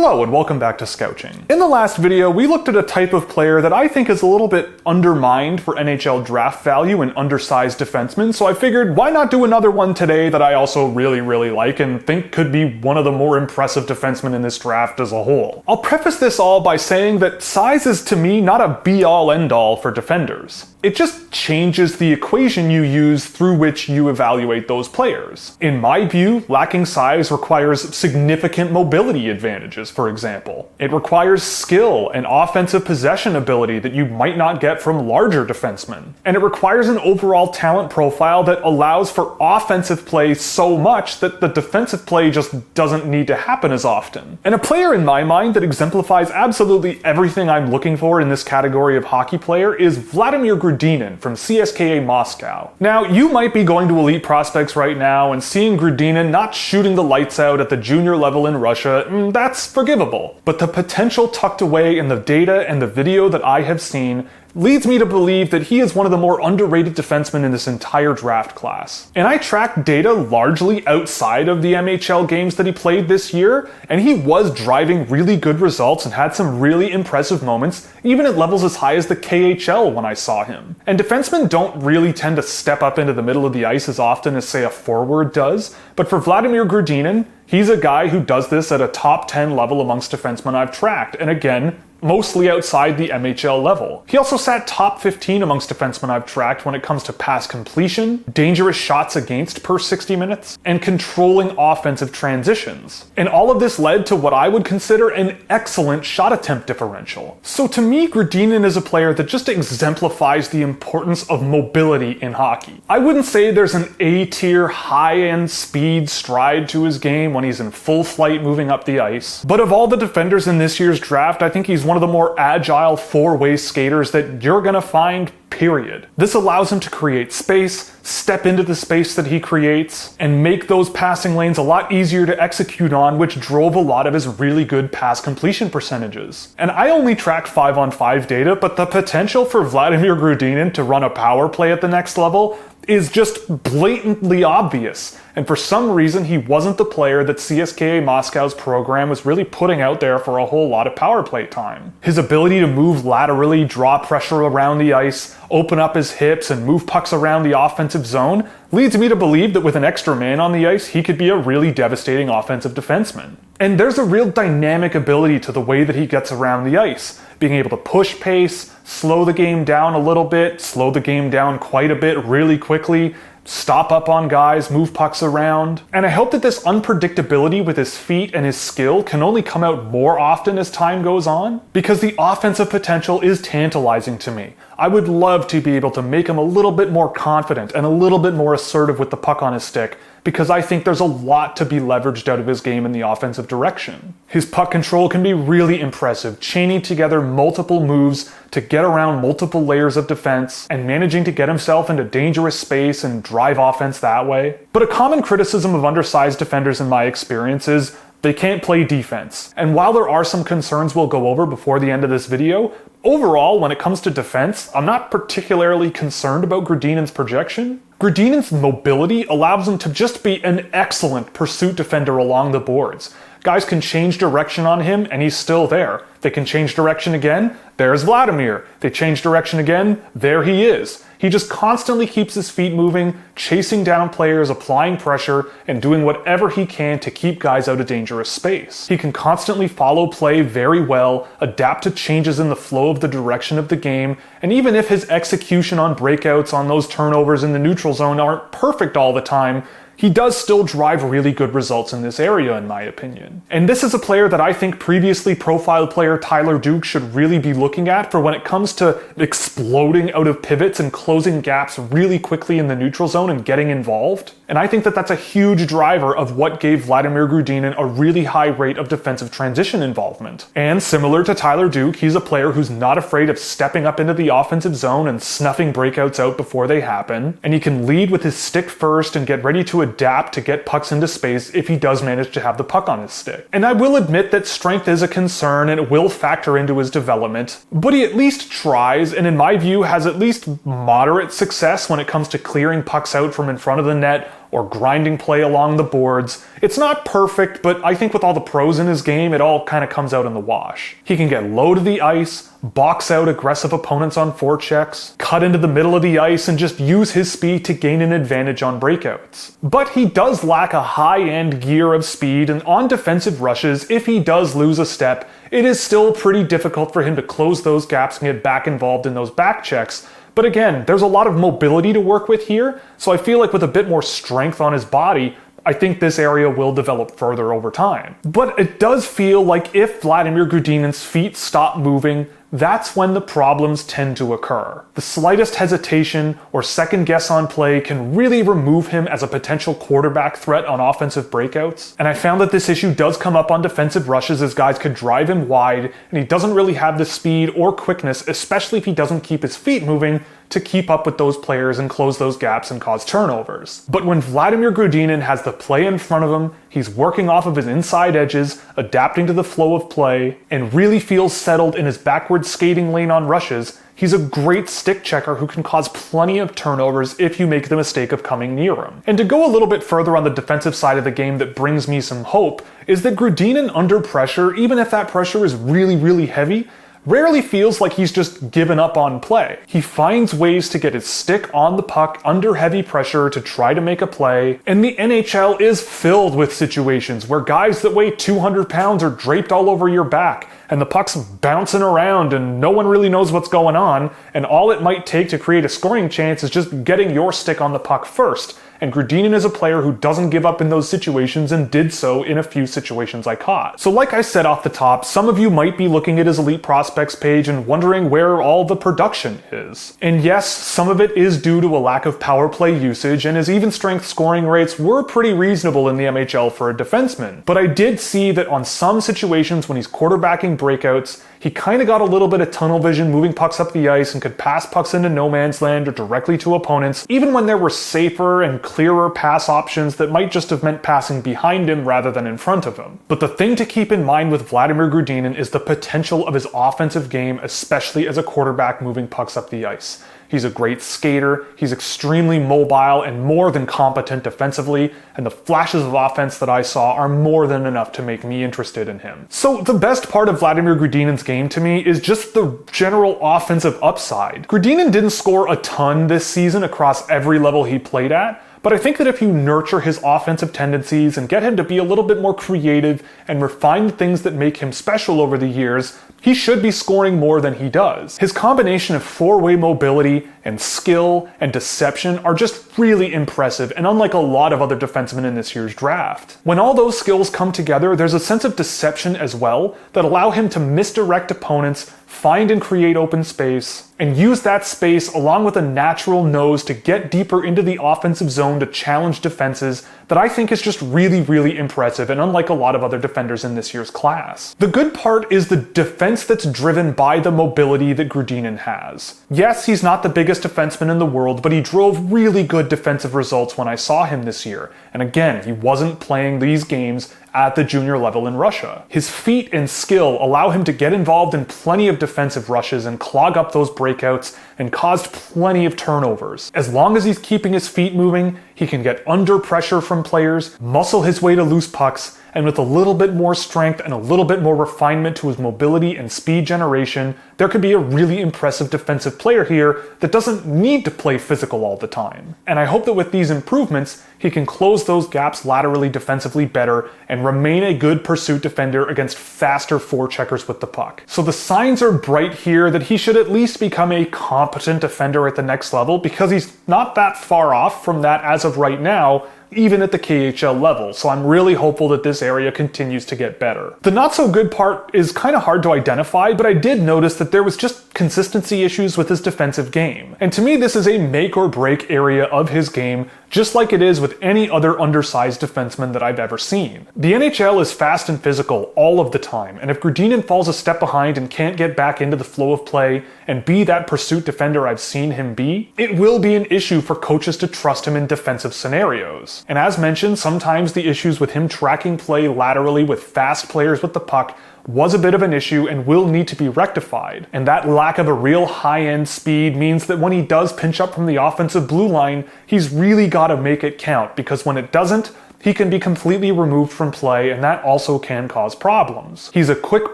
Hello and welcome back to Scouching. In the last video, we looked at a type of player that I think is a little bit undermined for NHL draft value, an undersized defenseman, so I figured why not do another one today that I also really like and think could be one of the more impressive defensemen in this draft as a whole. I'll preface this all by saying that size is to me not a be-all end-all for defenders. It just changes the equation you use through which you evaluate those players. In my view, lacking size requires significant mobility advantages, for example. It requires skill and offensive possession ability that you might not get from larger defensemen. And it requires an overall talent profile that allows for offensive play so much that the defensive play just doesn't need to happen as often. And a player in my mind that exemplifies absolutely everything I'm looking for in this category of hockey player is Vladimir Grudinin from CSKA Moscow. Now, you might be going to Elite Prospects right now and seeing Grudinin not shooting the lights out at the junior level in Russia, that's forgivable. But the potential tucked away in the data and the video that I have seen leads me to believe that he is one of the more underrated defensemen in this entire draft class. And I tracked data largely outside of the MHL games that he played this year, and he was driving really good results and had some really impressive moments, even at levels as high as the KHL when I saw him. And defensemen don't really tend to step up into the middle of the ice as often as, say, a forward does, but for Vladimir Grudinin, he's a guy who does this at a top 10 level amongst defensemen I've tracked, and again, mostly outside the MHL level. He also sat top 15 amongst defensemen I've tracked when it comes to pass completion, dangerous shots against per 60 minutes, and controlling offensive transitions. And all of this led to what I would consider an excellent shot attempt differential. So to me, Grudinin is a player that just exemplifies the importance of mobility in hockey. I wouldn't say there's an A-tier, high-end speed stride to his game when he's in full flight moving up the ice, but of all the defenders in this year's draft, I think he's one of the more agile four-way skaters that you're gonna find, period. This allows him to create space, step into the space that he creates, and make those passing lanes a lot easier to execute on, which drove a lot of his really good pass completion percentages. And I only track 5-on-5 data, but the potential for Vladimir Grudinin to run a power play at the next level is just blatantly obvious. And for some reason, he wasn't the player that CSKA Moscow's program was really putting out there for a whole lot of power play time. His ability to move laterally, draw pressure around the ice, open up his hips, and move pucks around the offensive zone leads me to believe that with an extra man on the ice, he could be a really devastating offensive defenseman. And there's a real dynamic ability to the way that he gets around the ice, being able to push pace, slow the game down a little bit, slow the game down quite a bit really quickly, stop up on guys, move pucks around. And I hope that this unpredictability with his feet and his skill can only come out more often as time goes on, because the offensive potential is tantalizing to me. I would love to be able to make him a little bit more confident and a little bit more assertive with the puck on his stick, because I think there's a lot to be leveraged out of his game in the offensive direction. His puck control can be really impressive, chaining together multiple moves to get around multiple layers of defense and managing to get himself into dangerous space and drive offense that way. But a common criticism of undersized defenders in my experience is they can't play defense. And while there are some concerns we'll go over before the end of this video, overall, when it comes to defense, I'm not particularly concerned about Grudinin's projection. Grudinin's mobility allows him to just be an excellent pursuit defender along the boards. Guys can change direction on him and he's still there. They can change direction again, there's Vladimir. They change direction again, there he is. He just constantly keeps his feet moving, chasing down players, applying pressure, and doing whatever he can to keep guys out of dangerous space. He can constantly follow play very well, adapt to changes in the flow of the direction of the game, and even if his execution on breakouts on those turnovers in the neutral zone aren't perfect all the time, he does still drive really good results in this area, in my opinion. And this is a player that I think previously profiled player Tyler Duke should really be looking at for when it comes to exploding out of pivots and closing gaps really quickly in the neutral zone and getting involved. And I think that that's a huge driver of what gave Vladimir Grudinin a really high rate of defensive transition involvement. And similar to Tyler Duke, he's a player who's not afraid of stepping up into the offensive zone and snuffing breakouts out before they happen. And he can lead with his stick first and get ready to adapt to get pucks into space if he does manage to have the puck on his stick. And I will admit that strength is a concern and it will factor into his development, but he at least tries, and in my view has at least moderate success when it comes to clearing pucks out from in front of the net, or grinding play along the boards. It's not perfect, but I think with all the pros in his game, it all kind of comes out in the wash. He can get low to the ice, box out aggressive opponents on forechecks, cut into the middle of the ice, and just use his speed to gain an advantage on breakouts. But he does lack a high-end gear of speed, and on defensive rushes, if he does lose a step, it is still pretty difficult for him to close those gaps and get back involved in those back checks. But again, there's a lot of mobility to work with here, so I feel like with a bit more strength on his body, I think this area will develop further over time. But it does feel like if Vladimir Grudinin's feet stop moving, that's when the problems tend to occur. The slightest hesitation or second guess on play can really remove him as a potential quarterback threat on offensive breakouts. And I found that this issue does come up on defensive rushes as guys could drive him wide, and he doesn't really have the speed or quickness, especially if he doesn't keep his feet moving, to keep up with those players and close those gaps and cause turnovers. But when Vladimir Grudinin has the play in front of him, he's working off of his inside edges, adapting to the flow of play, and really feels settled in his backward skating lane on rushes, he's a great stick checker who can cause plenty of turnovers if you make the mistake of coming near him. And to go a little bit further on the defensive side of the game that brings me some hope is that Grudinin under pressure, even if that pressure is really, really heavy, rarely feels like he's just given up on play. He finds ways to get his stick on the puck under heavy pressure to try to make a play, and the NHL is filled with situations where guys that weigh 200 pounds are draped all over your back, and the puck's bouncing around and no one really knows what's going on, and all it might take to create a scoring chance is just getting your stick on the puck first. And Grudinin is a player who doesn't give up in those situations and did so in a few situations I caught. So like I said off the top, some of you might be looking at his Elite Prospects page and wondering where all the production is. And yes, some of it is due to a lack of power play usage, and his even strength scoring rates were pretty reasonable in the MHL for a defenseman. But I did see that on some situations when he's quarterbacking breakouts, he kind of got a little bit of tunnel vision moving pucks up the ice and could pass pucks into no man's land or directly to opponents, even when there were safer and clearer pass options that might just have meant passing behind him rather than in front of him. But the thing to keep in mind with Vladimir Grudinin is the potential of his offensive game, especially as a quarterback moving pucks up the ice. He's a great skater, he's extremely mobile and more than competent defensively, and the flashes of offense that I saw are more than enough to make me interested in him. So the best part of Vladimir Grudinin's game to me is just the general offensive upside. Grudinin didn't score a ton this season across every level he played at, but I think that if you nurture his offensive tendencies and get him to be a little bit more creative and refine the things that make him special over the years, he should be scoring more than he does. His combination of four-way mobility and skill and deception are just really impressive and unlike a lot of other defensemen in this year's draft. When all those skills come together, there's a sense of deception as well that allow him to misdirect opponents, find and create open space, and use that space along with a natural nose to get deeper into the offensive zone to challenge defenses that I think is just really, really impressive and unlike a lot of other defenders in this year's class. The good part is the defense that's driven by the mobility that Grudinin has. Yes, he's not the biggest defenseman in the world, but he drove really good defensive results when I saw him this year. And again, he wasn't playing these games at the junior level in Russia. His feet and skill allow him to get involved in plenty of defensive rushes and clog up those breakouts and caused plenty of turnovers. As long as he's keeping his feet moving, he can get under pressure from players, muscle his way to loose pucks, and with a little bit more strength and a little bit more refinement to his mobility and speed generation, there could be a really impressive defensive player here that doesn't need to play physical all the time. And I hope that with these improvements, he can close those gaps laterally defensively better and remain a good pursuit defender against faster forecheckers with the puck. So the signs are bright here that he should at least become a competent defender at the next level, because he's not that far off from that as of right now, even at the KHL level, so I'm really hopeful that this area continues to get better. The not so good part is kind of hard to identify, but I did notice that there was just consistency issues with his defensive game. And to me, this is a make or break area of his game, just like it is with any other undersized defenseman that I've ever seen. The NHL is fast and physical all of the time, and if Grudinin falls a step behind and can't get back into the flow of play and be that pursuit defender I've seen him be, it will be an issue for coaches to trust him in defensive scenarios. And as mentioned, sometimes the issues with him tracking play laterally with fast players with the puck was a bit of an issue and will need to be rectified. And that lack of a real high-end speed means that when he does pinch up from the offensive blue line, he's really got to make it count, because when it doesn't, he can be completely removed from play, and that also can cause problems. He's a quick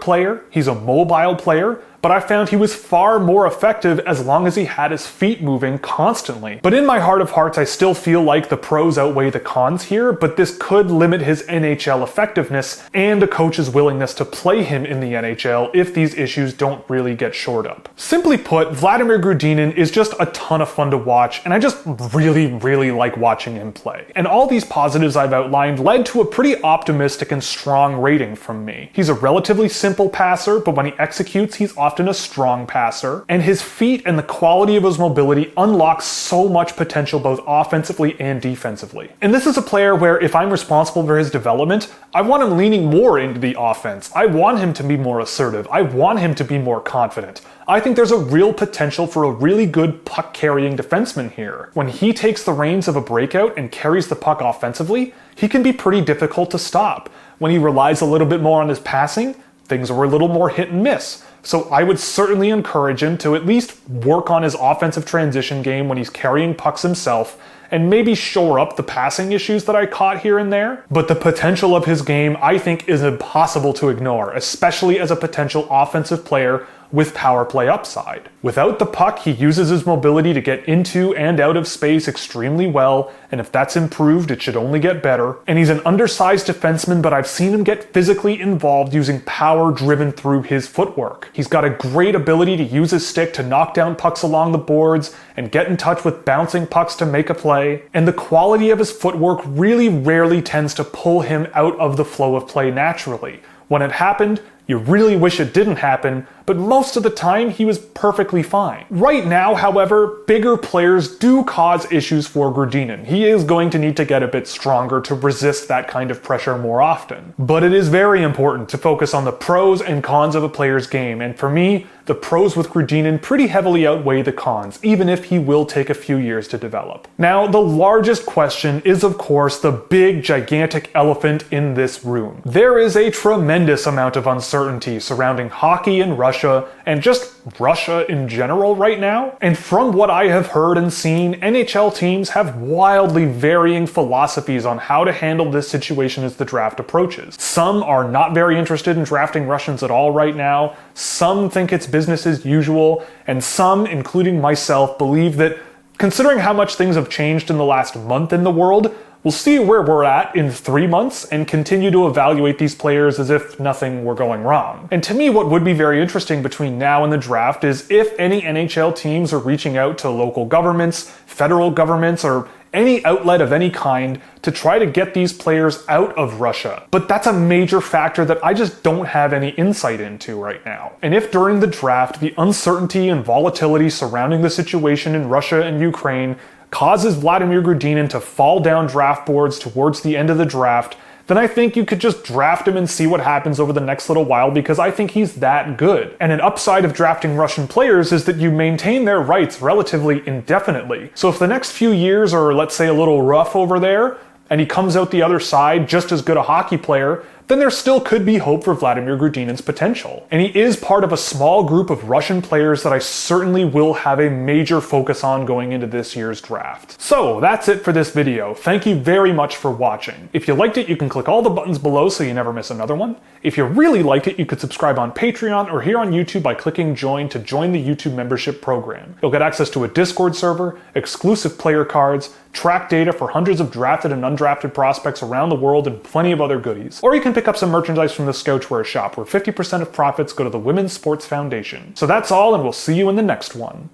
player, he's a mobile player, but I found he was far more effective as long as he had his feet moving constantly. But in my heart of hearts, I still feel like the pros outweigh the cons here, but this could limit his NHL effectiveness and a coach's willingness to play him in the NHL if these issues don't really get shored up. Simply put, Vladimir Grudinin is just a ton of fun to watch, and I just really like watching him play. And all these positives I've outlined led to a pretty optimistic and strong rating from me. He's a relatively simple passer, but when he executes, he's often a strong passer, and his feet and the quality of his mobility unlocks so much potential both offensively and defensively. And this is a player where if I'm responsible for his development, I want him leaning more into the offense. I want him to be more assertive. I want him to be more confident. I think there's a real potential for a really good puck-carrying defenseman here. When he takes the reins of a breakout and carries the puck offensively, he can be pretty difficult to stop. When he relies a little bit more on his passing, things are a little more hit and miss. So I would certainly encourage him to at least work on his offensive transition game when he's carrying pucks himself, and maybe shore up the passing issues that I caught here and there. But the potential of his game, I think, is impossible to ignore, especially as a potential offensive player with power play upside. Without the puck, he uses his mobility to get into and out of space extremely well, and if that's improved, it should only get better. And he's an undersized defenseman, but I've seen him get physically involved using power driven through his footwork. He's got a great ability to use his stick to knock down pucks along the boards and get in touch with bouncing pucks to make a play. And the quality of his footwork really rarely tends to pull him out of the flow of play naturally. When it happened, you really wish it didn't happen, but most of the time he was perfectly fine. Right now, however, bigger players do cause issues for Grudinin. He is going to need to get a bit stronger to resist that kind of pressure more often. But it is very important to focus on the pros and cons of a player's game, and for me, the pros with Grudinin pretty heavily outweigh the cons, even if he will take a few years to develop. Now, the largest question is of course the big gigantic elephant in this room. There is a tremendous amount of uncertainty surrounding hockey in Russia and just Russia in general right now. And from what I have heard and seen, NHL teams have wildly varying philosophies on how to handle this situation as the draft approaches. Some are not very interested in drafting Russians at all right now, some think it's business as usual, and some, including myself, believe that considering how much things have changed in the last month in the world, we'll see where we're at in 3 months and continue to evaluate these players as if nothing were going wrong. And to me, what would be very interesting between now and the draft is if any NHL teams are reaching out to local governments, federal governments, or any outlet of any kind to try to get these players out of Russia. But that's a major factor that I just don't have any insight into right now. And if during the draft, the uncertainty and volatility surrounding the situation in Russia and Ukraine causes Vladimir Grudinin to fall down draft boards towards the end of the draft, then I think you could just draft him and see what happens over the next little while, because I think he's that good. And an upside of drafting Russian players is that you maintain their rights relatively indefinitely. So if the next few years are, let's say, a little rough over there, and he comes out the other side just as good a hockey player, then there still could be hope for Vladimir Grudinin's potential. And he is part of a small group of Russian players that I certainly will have a major focus on going into this year's draft. So that's it for this video. Thank you very much for watching. If you liked it, you can click all the buttons below so you never miss another one. If you really liked it, you could subscribe on Patreon or here on YouTube by clicking join to join the YouTube membership program. You'll get access to a Discord server, exclusive player cards, track data for hundreds of drafted and undrafted prospects around the world, and plenty of other goodies. Or you can pick up some merchandise from the Scouchwear shop, where 50% of profits go to the Women's Sports Foundation. So that's all, and we'll see you in the next one.